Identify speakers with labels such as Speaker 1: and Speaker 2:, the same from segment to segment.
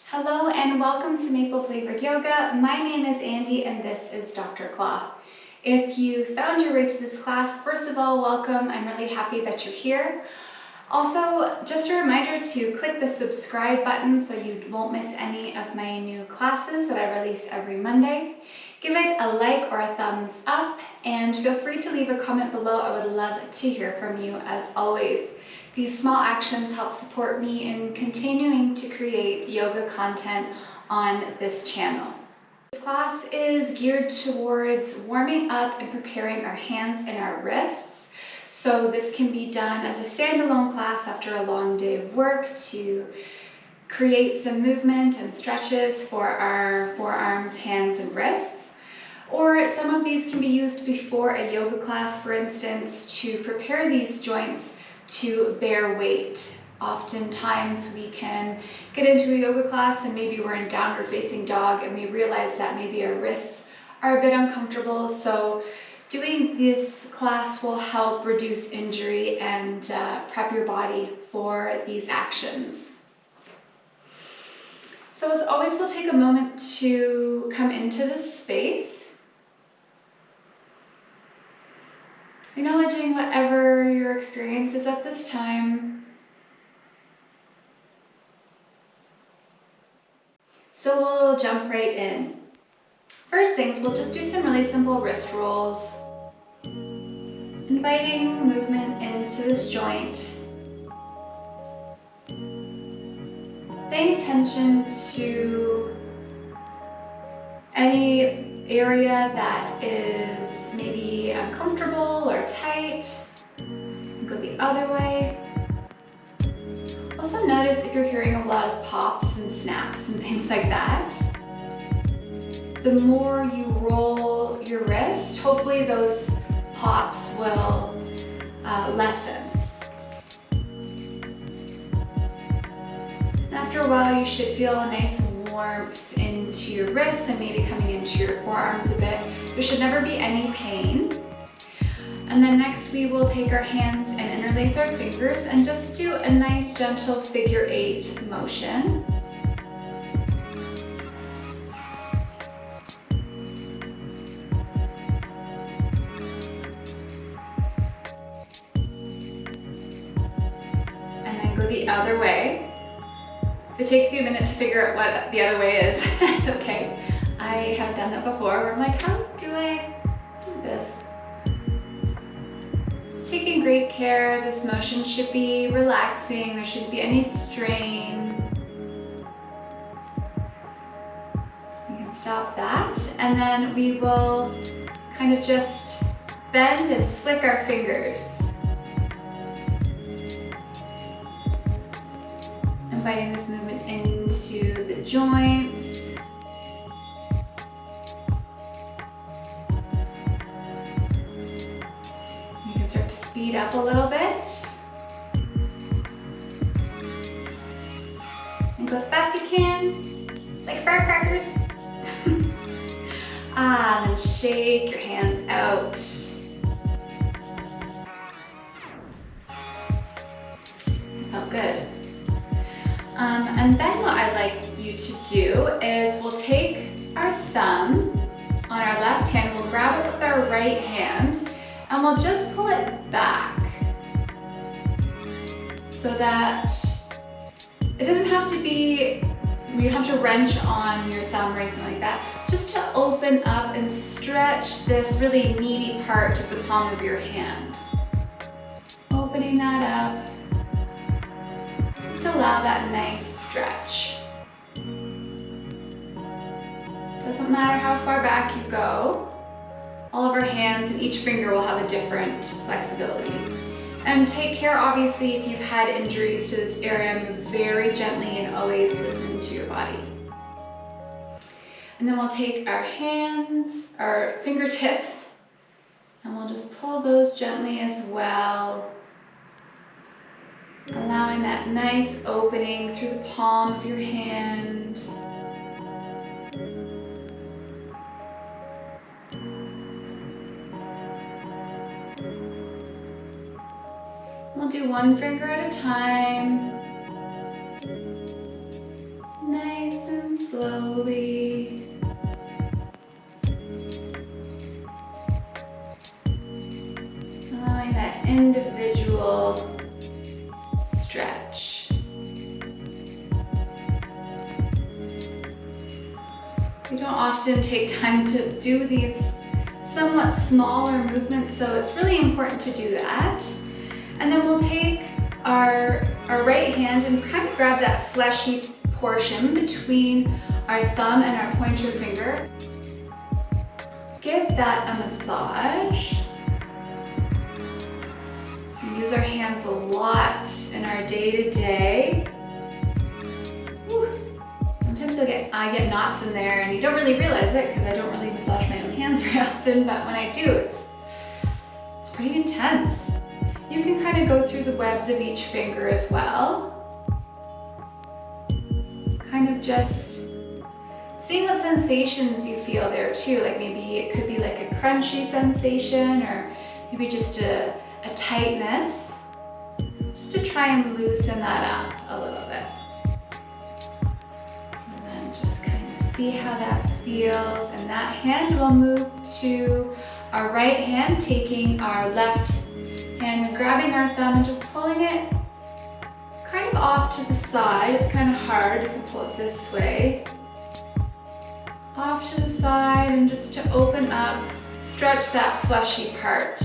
Speaker 1: Hello and welcome to Maple Flavored Yoga. My name is Andy and this is Dr. Claw. If you found your way to this class, first of all, welcome. I'm really happy that you're here. Also, just a reminder to click the subscribe button so you won't miss any of my new classes that I release every Monday. Give it a like or a thumbs up and feel free to leave a comment below. I would love to hear from you as always. These small actions help support me in continuing to create yoga content on this channel. This class is geared towards warming up and preparing our hands and our wrists. So this can be done as a standalone class after a long day of work to create some movement and stretches for our forearms, hands, and wrists. Or some of these can be used before a yoga class, for instance, to prepare these joints to bear weight. Oftentimes we can get into a yoga class and maybe we're in downward facing dog and we realize that maybe our wrists are a bit uncomfortable. So doing this class will help reduce injury and prep your body for these actions. So as always, we'll take a moment to come into this space, acknowledging whatever your experience is at this time. So we'll jump right in. First things, we'll just do some really simple wrist rolls, inviting movement into this joint. Paying attention to any area that is maybe uncomfortable or tight. Go the other way. Also notice if you're hearing a lot of pops and snaps and things like that. The more you roll your wrist, hopefully those pops will lessen. And after a while, you should feel a nice warmth into your wrists and maybe coming into your forearms a bit. There should never be any pain. And then next we will take our hands and interlace our fingers and just do a nice gentle figure 8 motion. And then go the other way. If it takes you a minute to figure out what the other way is, it's okay. I have done that before where I'm like, how do I do this? Just taking great care. This motion should be relaxing. There shouldn't be any strain. You can stop that. And then we will kind of just bend and flick our fingers. Inviting this movement into the joints. You can start to speed up a little bit. And go as fast as you can, like firecrackers. And then shake your hands out. Felt good. And then what I'd like you to do is we'll take our thumb on our left hand, we'll grab it with our right hand, and we'll just pull it back so that it doesn't have to be, you don't have to wrench on your thumb or anything like that, just to open up and stretch this really meaty part of the palm of your hand. Opening that up. To allow that nice stretch. Doesn't matter how far back you go, all of our hands and each finger will have a different flexibility. And take care, obviously, if you've had injuries to this area, move very gently and always listen to your body. And then we'll take our hands, our fingertips, and we'll just pull those gently as well. Allowing that nice opening through the palm of your hand. We'll do one finger at a time. Nice and slowly. Allowing that individual stretch. We don't often take time to do these somewhat smaller movements, so it's really important to do that. And then we'll take our right hand and kind of grab that fleshy portion between our thumb and our pointer finger. Give that a massage. We use our hands a lot in our day-to-day. Sometimes I get knots in there and you don't really realize it because I don't really massage my own hands very often, but when I do, it's pretty intense. You can kind of go through the webs of each finger as well. Kind of just seeing what sensations you feel there too. Like maybe it could be like a crunchy sensation or maybe just a tightness. Just to try and loosen that up a little bit. So then just kind of see how that feels. And that hand will move to our right hand, taking our left hand and grabbing our thumb and just pulling it kind of off to the side. It's kind of hard, you can pull it this way. Off to the side and just to open up, stretch that fleshy part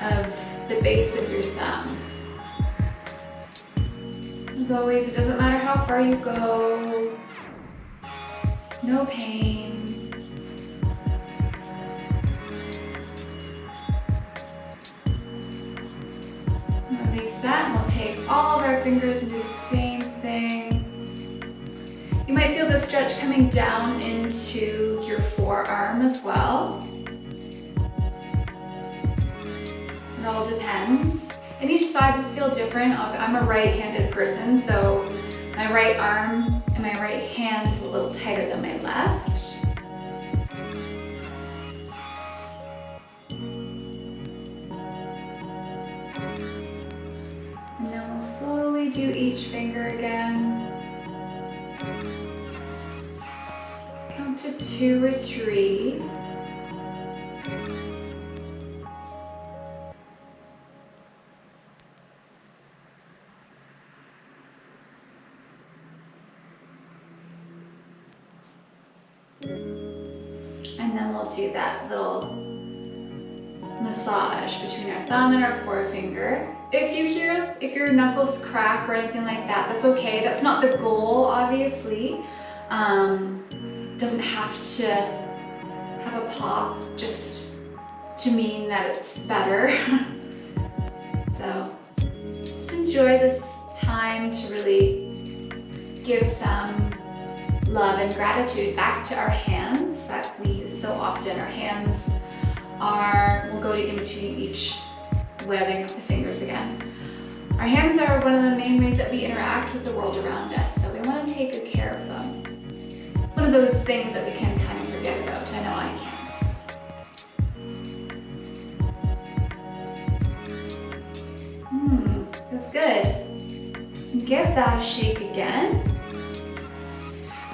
Speaker 1: of the base of your thumb. As always, it doesn't matter how far you go, no pain. Release that and we'll take all of our fingers and do the same thing. You might feel the stretch coming down into your forearm as well. It all depends. And each side will feel different. I'm a right-handed person, so my right arm and my right hand is a little tighter than my left. And then we'll slowly do each finger again. Count to 2 or 3. And then we'll do that little massage between our thumb and our forefinger. If your knuckles crack or anything like that, that's okay. That's not the goal, obviously. Doesn't have to have a pop just to mean that it's better. So just enjoy this time to really give some love and gratitude back to our hands that we use so often. Our hands we'll go in between each webbing of the fingers again. Our hands are one of the main ways that we interact with the world around us, so we want to take good care of them. It's one of those things that we can kind of forget about. I know I can't. Feels good. Give that a shake again.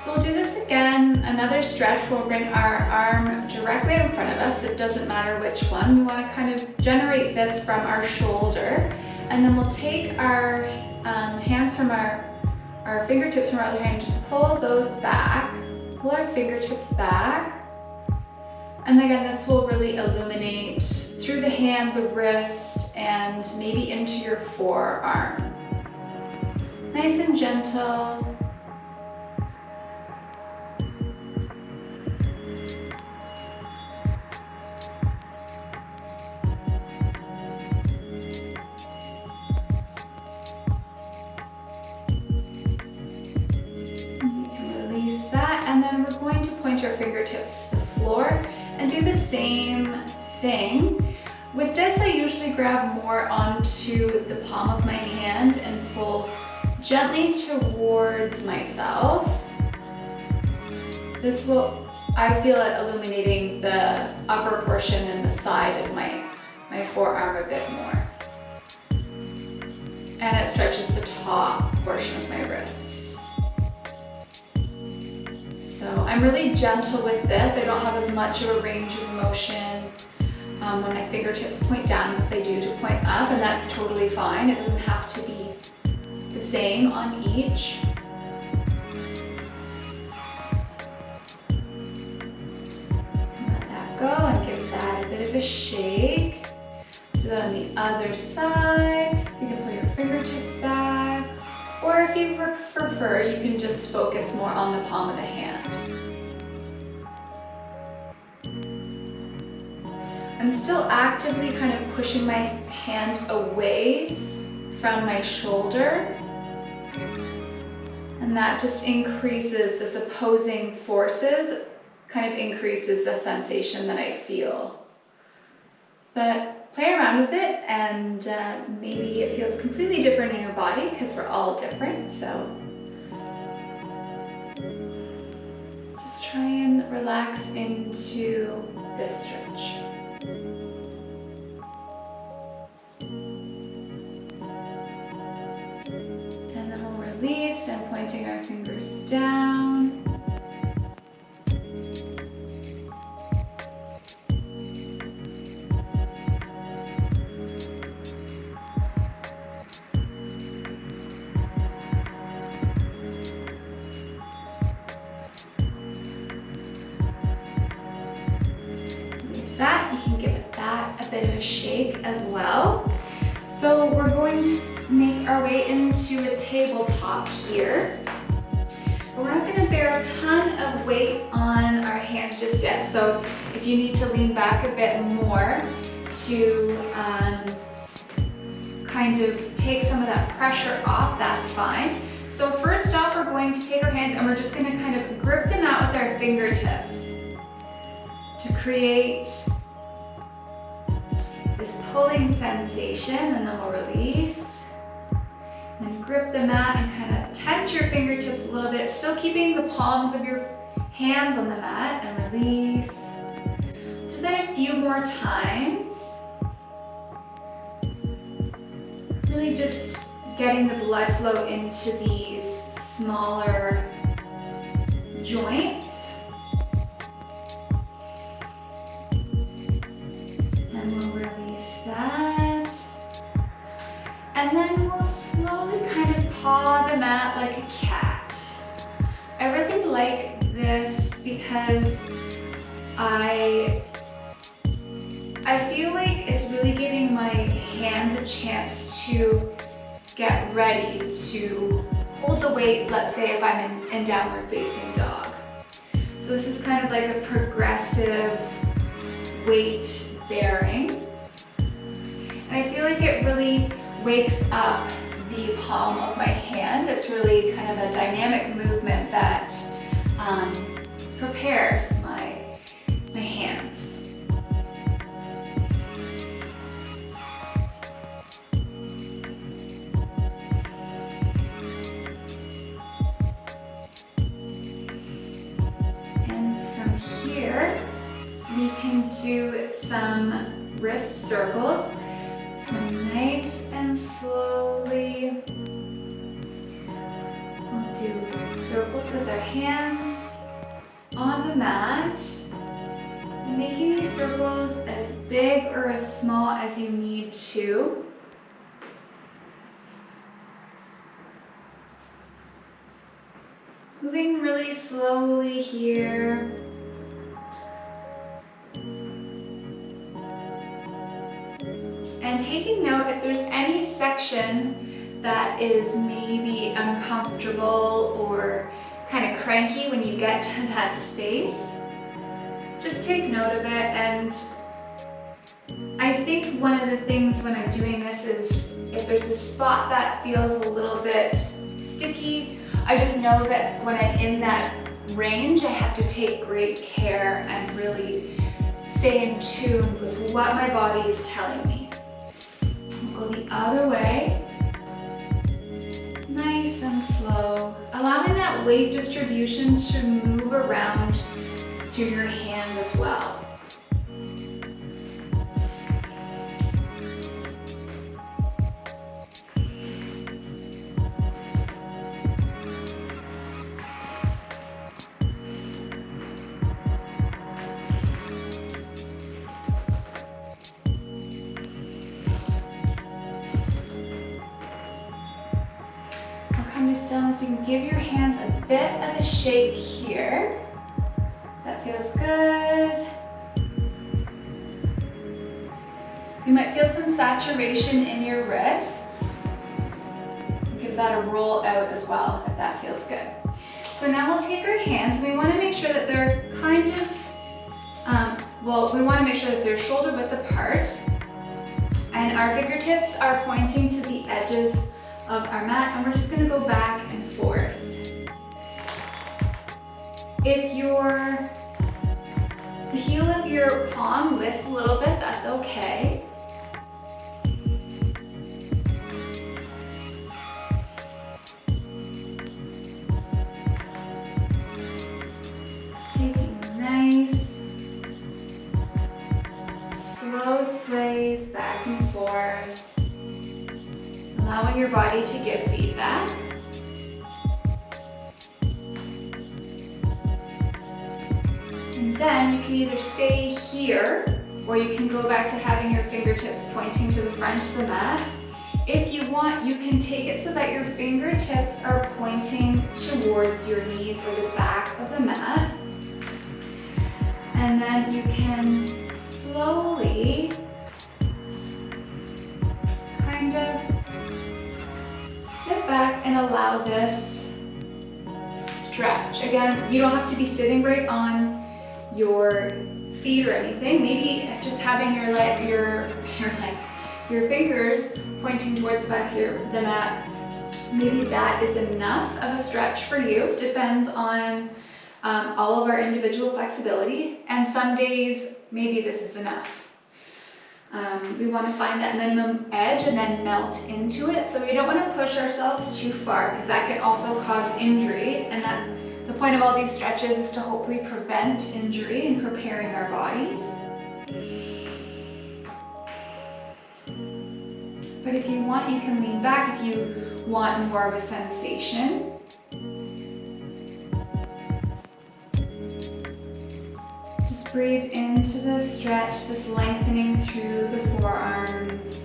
Speaker 1: So we'll do this again, another stretch. We'll bring our arm directly in front of us. It doesn't matter which one. We want to kind of generate this from our shoulder. And then we'll take our hands from our fingertips from our other hand, just pull those back. Pull our fingertips back. And again, this will really illuminate through the hand, the wrist, and maybe into your forearm. Nice and gentle. And then we're going to point our fingertips to the floor and do the same thing. With this, I usually grab more onto the palm of my hand and pull gently towards myself. This will, I feel it illuminating the upper portion and the side of my forearm a bit more. And it stretches the top portion of my wrist. So I'm really gentle with this. I don't have as much of a range of motion when my fingertips point down as they do to point up, and that's totally fine. It doesn't have to be the same on each. Let that go and give that a bit of a shake. Do that on the other side. So you can pull your fingertips back, or if you prefer, you can just focus more on the palm of the hand. I'm still actively kind of pushing my hand away from my shoulder, and that just increases this opposing forces, kind of increases the sensation that I feel. But play around with it, and maybe it feels completely different in your body because we're all different. So just try and relax into this stretch. And then we'll release and pointing our fingers down. That, you can give that a bit of a shake as well. So we're going to make our way into a tabletop here. But we're not going to bear a ton of weight on our hands just yet. So if you need to lean back a bit more to kind of take some of that pressure off, that's fine. So first off, we're going to take our hands and we're just going to kind of grip them out with our fingertips to create this pulling sensation, and then we'll release. Then grip the mat and kind of tense your fingertips a little bit, still keeping the palms of your hands on the mat, and release. Do that a few more times. Really just getting the blood flow into these smaller joints. And we'll release that. And then we'll slowly kind of paw the mat like a cat. I really like this because I feel like it's really giving my hands a chance to get ready to hold the weight, let's say if I'm in downward facing dog. So this is kind of like a progressive weight bearing. And I feel like it really wakes up the palm of my hand. It's really kind of a dynamic movement that prepares my hands. We can do some wrist circles, so nice and slowly. We'll do circles with our hands on the mat, and making these circles as big or as small as you need to. Moving really slowly here. And taking note if there's any section that is maybe uncomfortable or kind of cranky when you get to that space, just take note of it. And I think one of the things when I'm doing this is if there's a spot that feels a little bit sticky, I just know that when I'm in that range, I have to take great care and really stay in tune with what my body is telling me. Go the other way, nice and slow, allowing that weight distribution to move around through your hand as well. give your hands a bit of a shake here. That feels good. You might feel some saturation in your wrists. Give that a roll out as well if that feels good. So now we'll take our hands. We want to make sure that they're kind of, we want to make sure that they're shoulder width apart. And our fingertips are pointing to the edges of our mat, and we're just going to go back and forth. If the heel of your palm lifts a little bit, that's okay. Just taking nice, slow sways back and forth, allowing your body to give feedback. And then you can either stay here, or you can go back to having your fingertips pointing to the front of the mat. If you want, you can take it so that your fingertips are pointing towards your knees or the back of the mat. And then you can slowly kind of sit back and allow this stretch. Again, you don't have to be sitting right on your feet or anything. Maybe just having your fingers pointing towards the back of the mat, maybe that is enough of a stretch for you. Depends on all of our individual flexibility, and some days maybe this is enough. We want to find that minimum edge and then melt into it. So we don't want to push ourselves too far, because that can also cause injury, and that the point of all these stretches is to hopefully prevent injury and preparing our bodies. But if you want, you can lean back if you want more of a sensation. Just breathe into the stretch, this lengthening through the forearms.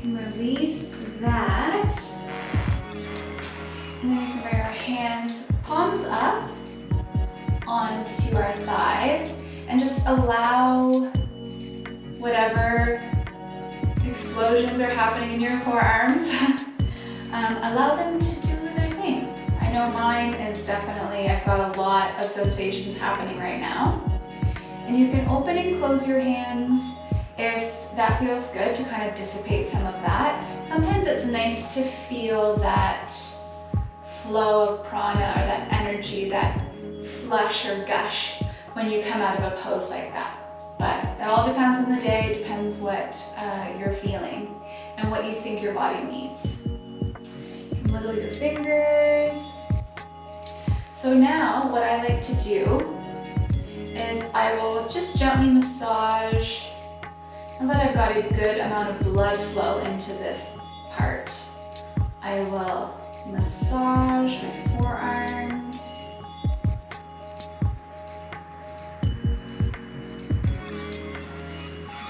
Speaker 1: Release that, and then we can bring our hands, palms up onto our thighs, and just allow whatever explosions are happening in your forearms, allow them to do their thing. I know mine is definitely, I've got a lot of sensations happening right now. And you can open and close your hands if that feels good, to kind of dissipate some of that. Sometimes it's nice to feel that flow of prana, or that energy, that flush or gush when you come out of a pose like that. But it all depends on the day, depends what you're feeling and what you think your body needs. You can wiggle your fingers. So now what I like to do is I will just gently massage. Now that I've got a good amount of blood flow into this part, I will massage my forearms.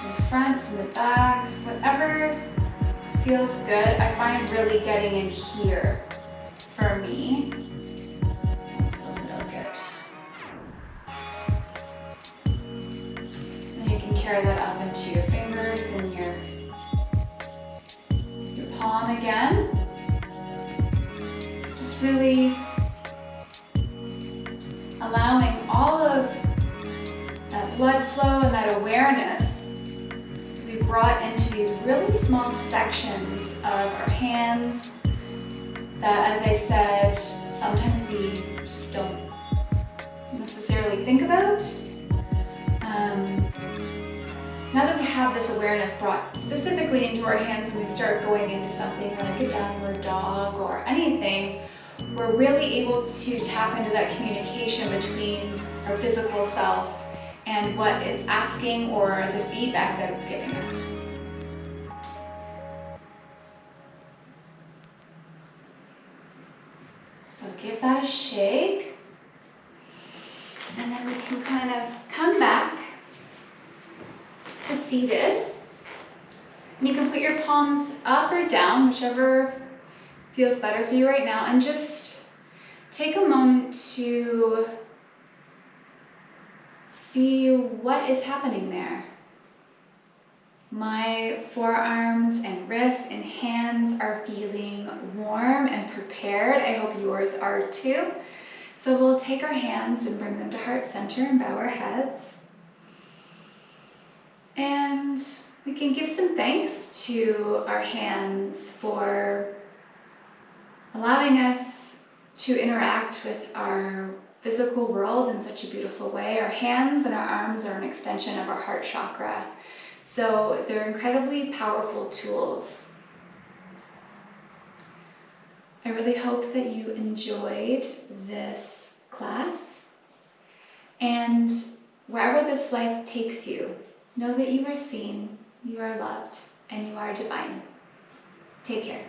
Speaker 1: The fronts and the backs, whatever feels good. I find really getting in here for me. That's supposed to feel good. And you can carry that up into your fingers and your palm again. Just really allowing all of that blood flow and that awareness to be brought into these really small sections of our hands that, as I said, sometimes we just don't necessarily think about. Now that we have this awareness brought specifically into our hands when we start going into something like a downward dog or anything, we're really able to tap into that communication between our physical self and what it's asking or the feedback that it's giving us. So give that a shake. And then we can kind of come back to seated. And you can put your palms up or down, whichever feels better for you right now, and just take a moment to see what is happening there. My forearms and wrists and hands are feeling warm and prepared. I hope yours are too. So we'll take our hands and bring them to heart center and bow our heads. And we can give some thanks to our hands for allowing us to interact with our physical world in such a beautiful way. Our hands and our arms are an extension of our heart chakra. So they're incredibly powerful tools. I really hope that you enjoyed this class. And wherever this life takes you, know that you are seen, you are loved, and you are divine. Take care.